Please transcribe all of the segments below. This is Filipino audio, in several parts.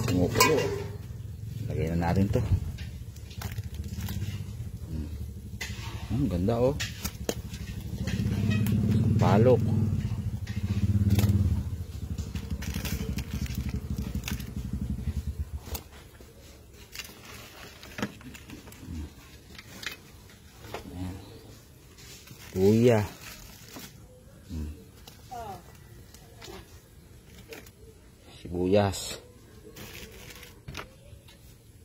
Kumukulo. Lagay na natin to. Ang ganda oh. Sampalok. Luya. Sibuyas.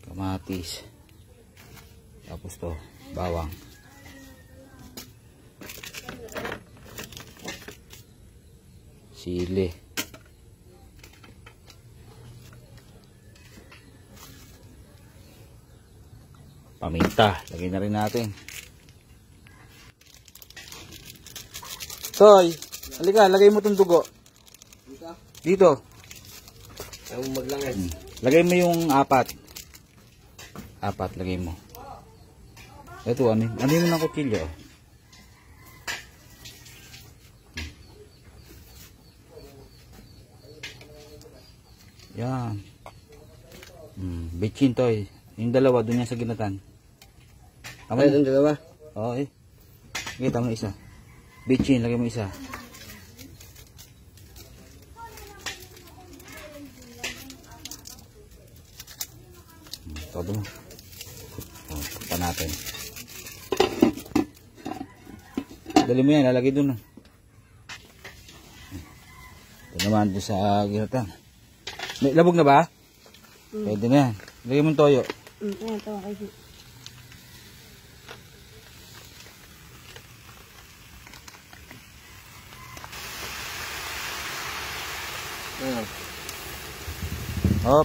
Kamatis. Tapos to, bawang. Sili. Paminta. Lagay na rin natin. Toy, halika, lagay mo itong dugo. Dito. Ang maglangis. Lagay mo yung apat. Apat, lagay mo. Ito, ano yun ng kutsilyo? Yan. Bitchin, Toy. Yung dalawa, dun yan sa ginatan. Tama Ay, yung dalawa? Oo, eh. Okay, tama isa. Bitchin, lagay mo isa. Todo mo. Pa natin. Dali mo yan, lalagay dun. Ito naman doon sa ginatan. May labog na ba? Pwede na yan. Lagay mo toyo. Ayan, tawa kayo. Hop.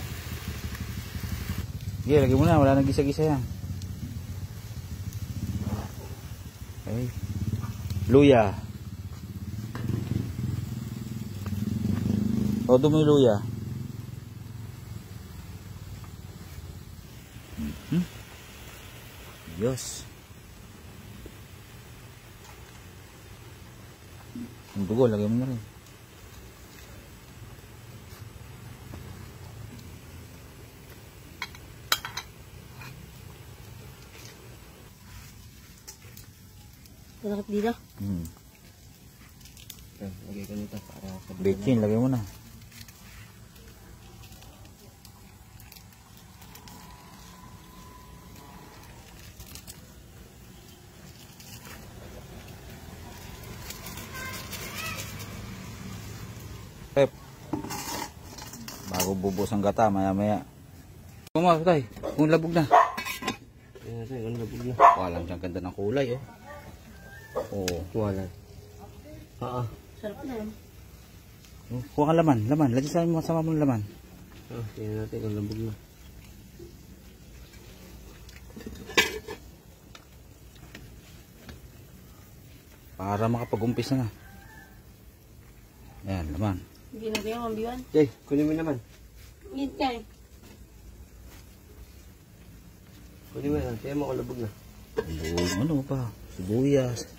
Sige, lagay mo na. Wala nang gisa-gisa yan. Okay. Luya. Todo mo yung luya. Diyos. Ang dugo, lagay mo na rin. Malakit dito. Lagay ko nito para sa Bitchin, lagay mo na. Pep. Bago bubos ang gata, maya-maya. Pumatay, kung labog na. Ayan natin, ang labog na. Walang siyang ganda ng kulay, oh. Oo. Wala. Sarap na yan. Kuha ka laman, laman. Lagi sa masama mong laman. Tingnan natin kung labog na. Para makapag-umpisa na. Ayan, laman. Hindi na kayo, mambiwan. Jay, kunin mo naman. Hindi kayo. Kunin mo naman. Kaya mo kung labog na. Ano pa? Sibuyas.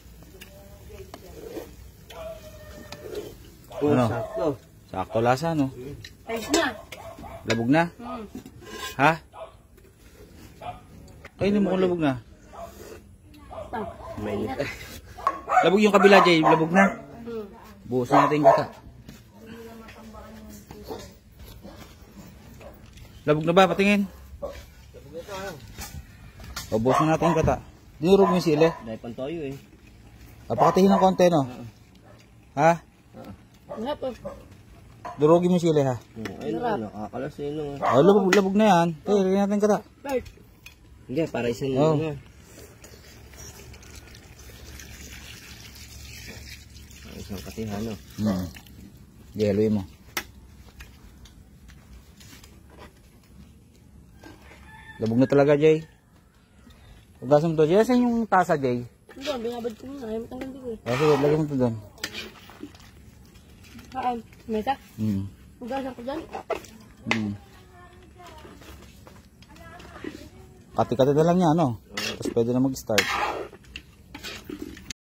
Ano? Sakto. Sakto lasa, no? Ayos na. Labog na? Ha? Kainin mo kung labog na. Mainit. Labog yung kabila, Jay. Labog na. Buhusan natin yung gata. Labog na ba? Patingin. O, buhusan natin yung gata. Dinurog mo yung sili. Dahil pantoyo eh. Napakatihin ng konti, no? Ha? Wala po. Durugin mo yung sili, ha? Ayun na, nakakalas na yun. O, labog na yan. Tayo, lagyan natin yung gata. Bert. Hindi, para isang Oh. Isang katihan, no? Yeloy mo. Labog na talaga, Jay. Ugasan mo to. Jay, saan yung tasa, Jay? Hindi, binabad ko muna. Ayaw matanggal dito eh. Sige, lagyan mo to doon. Haan. Mesa? Ugasan ko dyan. Kati-kati na lang yan, no? Tapos pwede na mag-start.